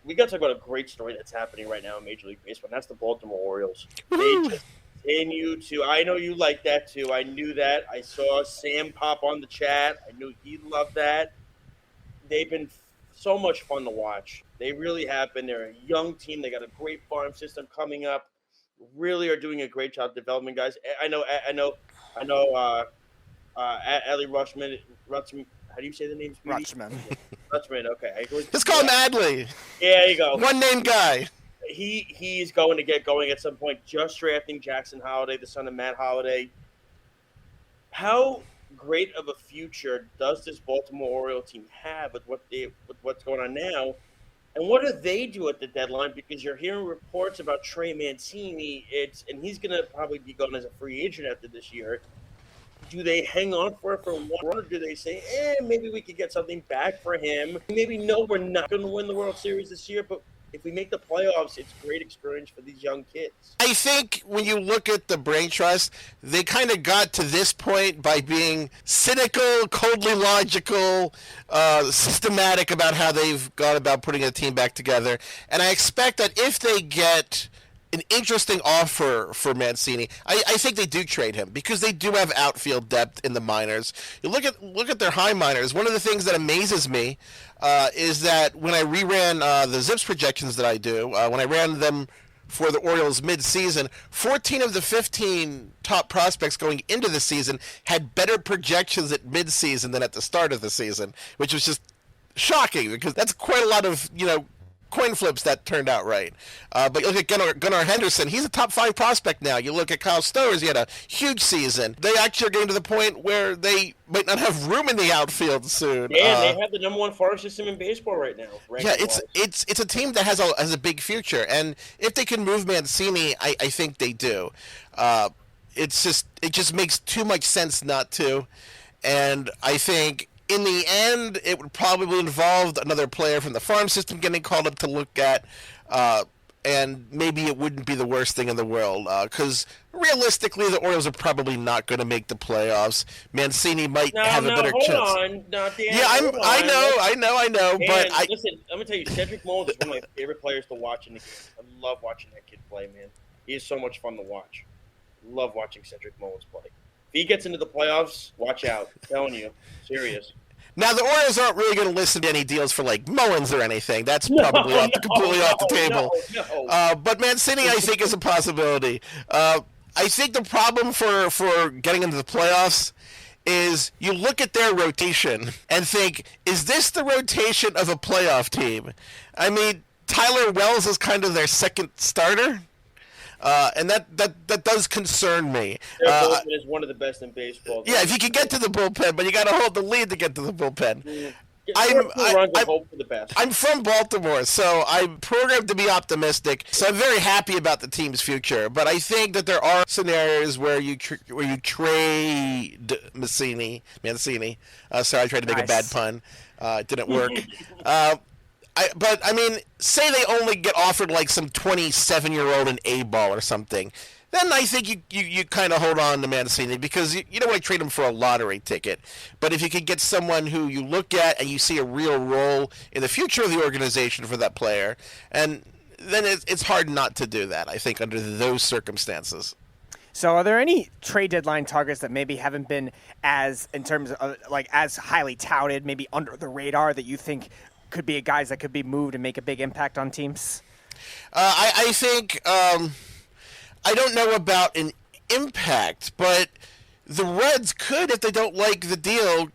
we got to talk about a great story that's happening right now in Major League Baseball, and that's the Baltimore Orioles. They Woo! just continue to. I know you like that too. I knew that. I saw Sam pop on the chat. I knew he loved that. They've been so much fun to watch. They really have been. They're a young team. They got a great farm system coming up. Really are doing a great job developing guys. I know. Ellie Rushman. How do you say the name, Speedy? Rutschman. Rushman. Okay. Let's call him Adley. Yeah, there you go. One name guy. He's going to get going at some point. Just drafting Jackson Holliday, the son of Matt Holliday. How great of a future does this Baltimore Oriole team have with what's going on now? And what do they do at the deadline? Because you're hearing reports about Trey Mancini. And he's going to probably be gone as a free agent after this year. Do they hang on for it for one, or do they say, maybe we could get something back for him? Maybe no, we're not going to win the World Series this year, but if we make the playoffs, it's a great experience for these young kids. I think when you look at the brain trust, they kind of got to this point by being cynical, coldly logical, systematic about how they've gone about putting a team back together. And I expect that if they get an interesting offer for Mancini, I think they do trade him because they do have outfield depth in the minors. You look at their high minors. One of the things that amazes me is that when I reran the Zips projections that I do, when I ran them for the Orioles mid-season, 14 of the 15 top prospects going into the season had better projections at mid-season than at the start of the season, which was just shocking because that's quite a lot of, coin flips that turned out right. But you look at Gunnar Henderson, he's a top 5 prospect now. You look at Kyle Stowers, he had a huge season. They actually are getting to the point where they might not have room in the outfield soon. Yeah, they have the number 1 farm system in baseball right now. Yeah, it's a team that has a big future, and if they can move Mancini, I think they do. It just makes too much sense not to, and I think in the end, it would probably involve another player from the farm system getting called up to look at, and maybe it wouldn't be the worst thing in the world, because realistically, the Orioles are probably not going to make the playoffs. Mancini might have a better chance. Hold on. I know. But listen, I'm going to tell you, Cedric Mullins is one of my favorite players to watch in the game. I love watching that kid play, man. He is so much fun to watch. Love watching Cedric Mullins play. If he gets into the playoffs, watch out. I'm telling you. Serious. Now, the Orioles aren't really going to listen to any deals for, Mullins or anything. That's probably completely off the table. No. But Mancini, I think, is a possibility. I think the problem for getting into the playoffs is you look at their rotation and think, is this the rotation of a playoff team? I mean, Tyler Wells is kind of their second starter. And that does concern me. Their bullpen is one of the best in baseball. Yeah, if you can get to the bullpen, but you got to hold the lead to get to the bullpen. I'm from Baltimore, so I'm programmed to be optimistic. So I'm very happy about the team's future. But I think that there are scenarios where you trade Mancini. Sorry, I tried to make a bad pun. It didn't work. Say they only get offered some 27-year-old in A-ball or something. Then I think you kind of hold on to Mancini because you don't want to trade him for a lottery ticket. But if you could get someone who you look at and you see a real role in the future of the organization for that player, and then it's hard not to do that, I think, under those circumstances. So are there any trade deadline targets that maybe haven't been as highly touted, maybe under the radar, that you think could be guys that could be moved and make a big impact on teams? I think I don't know about an impact, but the Reds could, if they don't like the deal,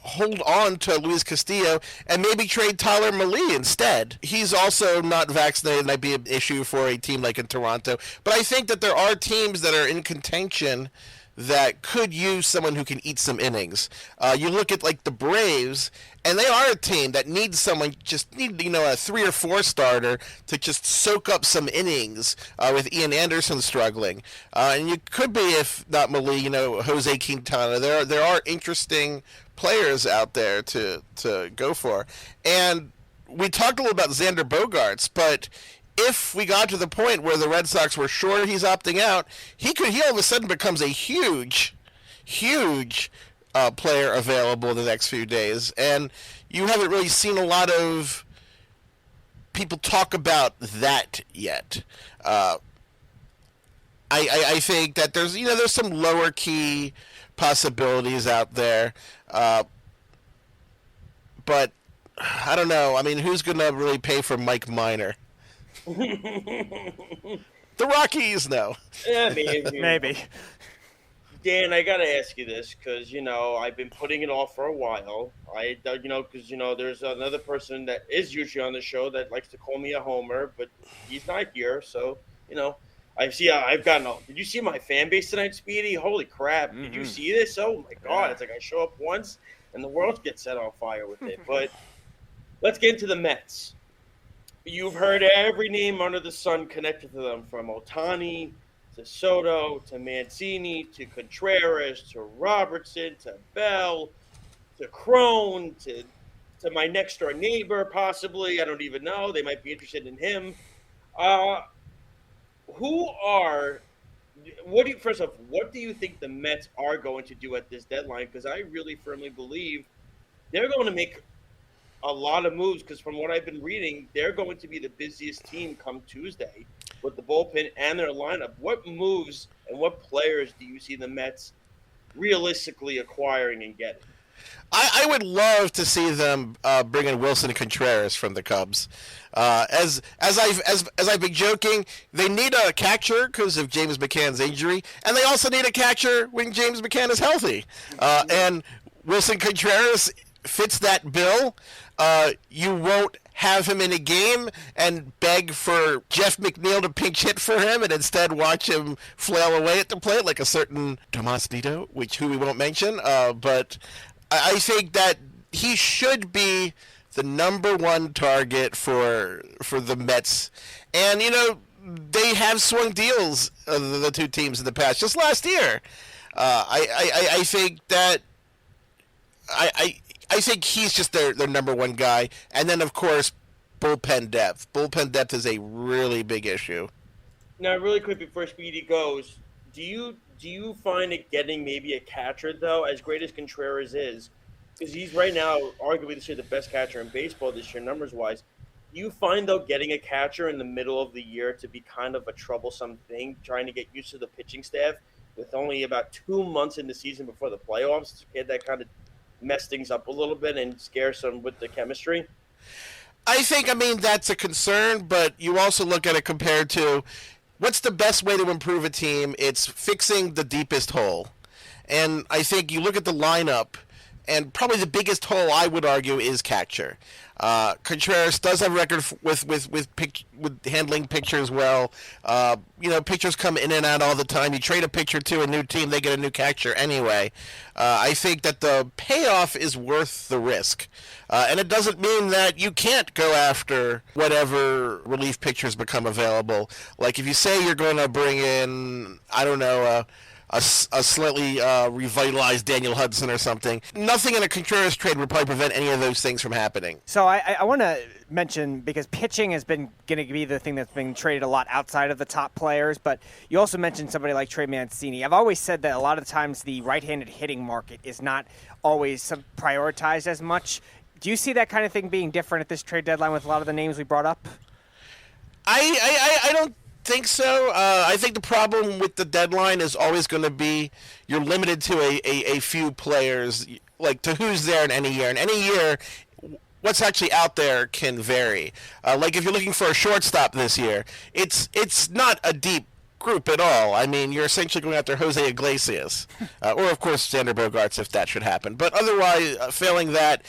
hold on to Luis Castillo and maybe trade Tyler Mahle instead. He's also not vaccinated, and might be an issue for a team like in Toronto. But I think that there are teams that are in contention that could use someone who can eat some innings. You look at the Braves, and they are a team that needs someone, a 3 or 4 starter to just soak up some innings with Ian Anderson struggling. And you could be, if not Mahle, Jose Quintana. There are interesting players out there to go for. And we talked a little about Xander Bogaerts, but if we got to the point where the Red Sox were sure he's opting out, he all of a sudden becomes a huge player available in the next few days. And you haven't really seen a lot of people talk about that yet. I think that there's some lower key possibilities out there, but I don't know. I mean, who's going to really pay for Mike Minor? The Rockies, no. Yeah, maybe. Maybe. Dan, I got to ask you this because, I've been putting it off for a while. Because, there's another person that is usually on the show that likes to call me a homer, but he's not here. So, I've gotten did you see my fan base tonight, Speedy? Holy crap. Mm-hmm. Did you see this? Oh, my God. Yeah. It's like I show up once and the world gets set on fire with it. But let's get into the Mets. You've heard every name under the sun connected to them, from Ohtani to Soto to Mancini to Contreras to Robertson to Bell to Crone to my next door neighbor, possibly. I don't even know. They might be interested in him. First off, what do you think the Mets are going to do at this deadline? Because I really firmly believe they're going to make a lot of moves, because from what I've been reading, they're going to be the busiest team come Tuesday with the bullpen and their lineup. What moves and what players do you see the Mets realistically acquiring and getting? I would love to see them bring in Willson Contreras from the Cubs. As I've been joking, they need a catcher because of James McCann's injury, and they also need a catcher when James McCann is healthy. And Willson Contreras fits that bill. You won't have him in a game and beg for Jeff McNeil to pinch hit for him, and instead watch him flail away at the plate like a certain Tomas Nido, who we won't mention. But I think that he should be the number one target for the Mets. And, they have swung deals, the two teams in the past, just last year. I think that I think he's just their number one guy. And then, of course, bullpen depth. Bullpen depth is a really big issue. Now, really quick before Speedy goes, do you find it getting maybe a catcher, though, as great as Contreras is, because he's right now arguably this year the best catcher in baseball this year, numbers-wise. Do you find, though, getting a catcher in the middle of the year to be kind of a troublesome thing, trying to get used to the pitching staff with only about 2 months in the season before the playoffs? That kind of mess things up a little bit and scare some with the chemistry? I mean, that's a concern, but you also look at it compared to what's the best way to improve a team? It's fixing the deepest hole. And I think you look at the lineup, and probably the biggest hole, I would argue, is catcher. Contreras does have a record with handling pitchers well. Pitchers come in and out all the time. You trade a pitcher to a new team, they get a new catcher anyway. I think that the payoff is worth the risk. And it doesn't mean that you can't go after whatever relief pitchers become available. Like if you say you're going to bring in, I don't know, a slightly revitalized Daniel Hudson or something. Nothing in a Contreras trade would probably prevent any of those things from happening. So I want to mention, because pitching has been going to be the thing that's been traded a lot outside of the top players, but you also mentioned somebody like Trey Mancini. I've always said that a lot of times the right-handed hitting market is not always prioritized as much. Do you see that kind of thing being different at this trade deadline with a lot of the names we brought up? I don't think so. I think the problem with the deadline is always going to be you're limited to a few players, like to who's there in any year. In any year, what's actually out there can vary. Like if you're looking for a shortstop this year, it's not a deep group at all. I mean, you're essentially going after Jose Iglesias, or of course Xander Bogaerts if that should happen. But otherwise, failing that,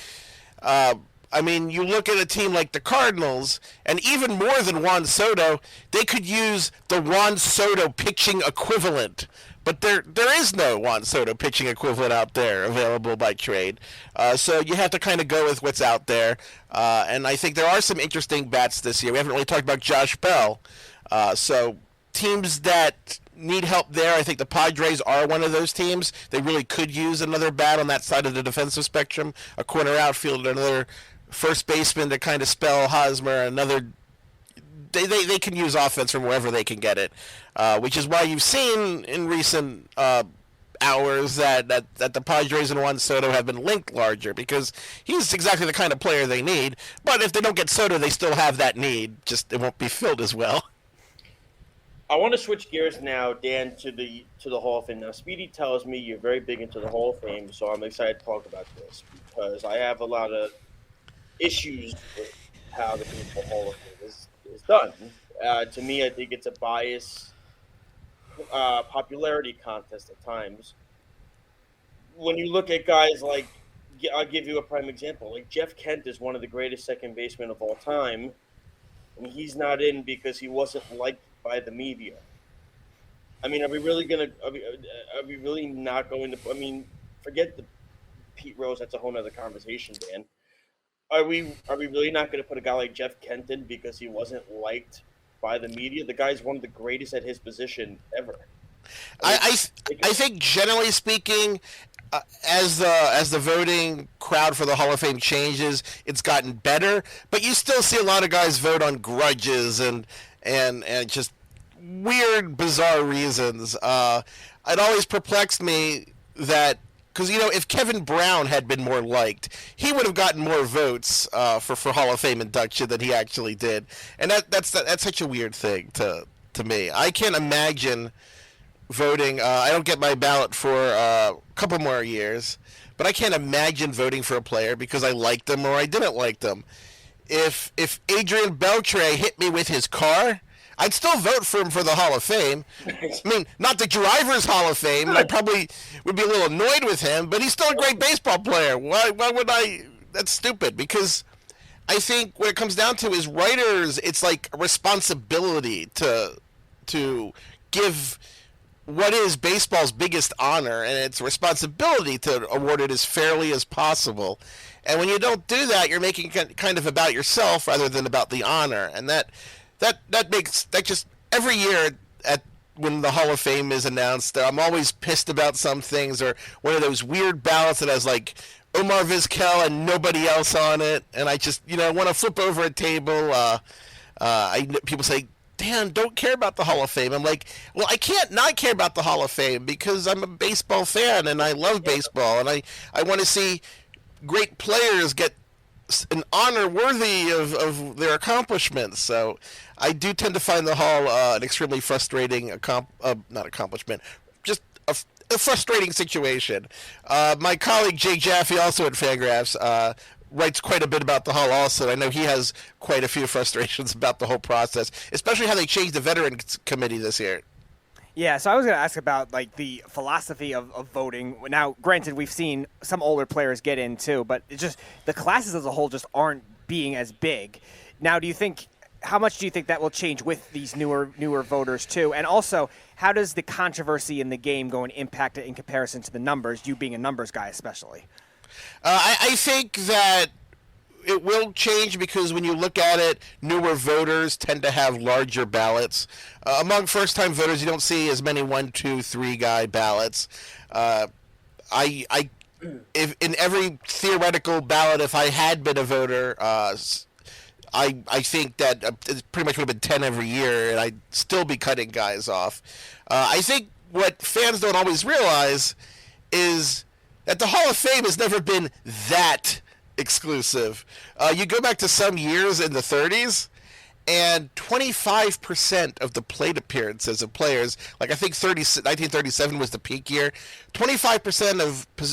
I mean, you look at a team like the Cardinals, and even more than Juan Soto, they could use the Juan Soto pitching equivalent. But there is no Juan Soto pitching equivalent out there available by trade. So you have to kind of go with what's out there. And I think there are some interesting bats this year. We haven't really talked about Josh Bell. So teams that need help there, I think the Padres are one of those teams. They really could use another bat on that side of the defensive spectrum, a corner outfielder, another first baseman to kind of spell Hosmer, another. They can use offense from wherever they can get it, which is why you've seen in recent hours that the Padres and Juan Soto have been linked larger, because he's exactly the kind of player they need. But if they don't get Soto, they still have that need. Just it won't be filled as well. I want to switch gears now, Dan, to the Hall of Fame. Now, Speedy tells me you're very big into the Hall of Fame, so I'm excited to talk about this because I have a lot of issues with how the Baseball Hall of Fame is done. To me, I think it's a bias popularity contest at times. When you look at guys like, I'll give you a prime example. Like Jeff Kent is one of the greatest second basemen of all time, and he's not in because he wasn't liked by the media. I mean, are we really not going to? I mean, forget the Pete Rose. That's a whole other conversation, Dan. Are we really not going to put a guy like Jeff Kent in because he wasn't liked by the media? The guy's one of the greatest at his position ever. I think generally speaking, as the voting crowd for the Hall of Fame changes, it's gotten better. But you still see a lot of guys vote on grudges and just weird, bizarre reasons. It always perplexed me that, because, if Kevin Brown had been more liked, he would have gotten more votes for Hall of Fame induction than he actually did. And that's such a weird thing to me. I can't imagine voting. I don't get my ballot for a couple more years, but I can't imagine voting for a player because I liked them or I didn't like them. If Adrian Beltre hit me with his car, I'd still vote for him for the Hall of Fame. I mean, not the Drivers' Hall of Fame. I probably would be a little annoyed with him, but he's still a great baseball player. Why would I? That's stupid, because I think what it comes down to is writers, it's like a responsibility to give what is baseball's biggest honor, and it's a responsibility to award it as fairly as possible. And when you don't do that, you're making it kind of about yourself rather than about the honor. And that just every year when the Hall of Fame is announced, I'm always pissed about some things, or one of those weird ballots that has like Omar Vizquel and nobody else on it, and I just want to flip over a table. People say, Dan, don't care about the Hall of Fame. I'm like, well, I can't not care about the Hall of Fame because I'm a baseball fan and I love baseball, and I want to see great players get an honor worthy of their accomplishments. So I do tend to find the Hall an extremely frustrating not accomplishment, just a frustrating situation. My colleague Jay Jaffe, also at Fangraphs, writes quite a bit about the Hall also. I know he has quite a few frustrations about the whole process, especially how they changed the Veterans Committee this year. Yeah, so I was going to ask about the philosophy of voting. Now, granted, we've seen some older players get in too, but it's just the classes as a whole just aren't being as big. Now, how much do you think that will change with these newer voters too? And also, how does the controversy in the game go and impact it in comparison to the numbers, you being a numbers guy especially? I think that it will change because when you look at it, newer voters tend to have larger ballots. Among first-time voters, you don't see as many 1, 2, 3 guy ballots. If in every theoretical ballot, if I had been a voter, I think that it pretty much would have been 10 every year, and I'd still be cutting guys off. I think what fans don't always realize is that the Hall of Fame has never been that exclusive. You go back to some years in the 30s, and 25% of the plate appearances of players, like I think 1937 was the peak year, 25%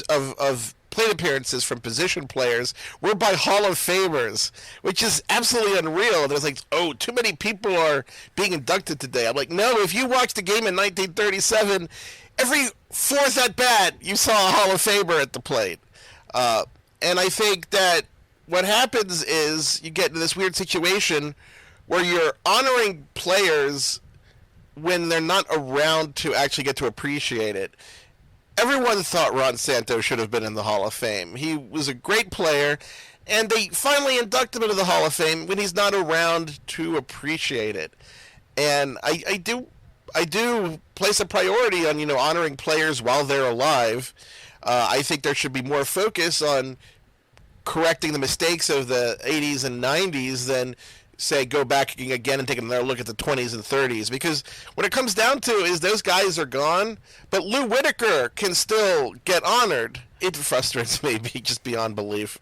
of plate appearances from position players were by Hall of Famers, which is absolutely unreal. There's like, oh, too many people are being inducted today. I'm like, no, if you watched the game in 1937, every fourth at bat, you saw a Hall of Famer at the plate. And I think that what happens is you get into this weird situation where you're honoring players when they're not around to actually get to appreciate it. Everyone thought Ron Santos should have been in the Hall of Fame. He was a great player, and they finally induct him into the Hall of Fame when he's not around to appreciate it. And I do place a priority on honoring players while they're alive. I think there should be more focus on correcting the mistakes of the 80s and 90s than say go back again and take another look at the 20s and 30s, because what it comes down to is those guys are gone, but Lou Whitaker can still get honored. It frustrates me just beyond belief.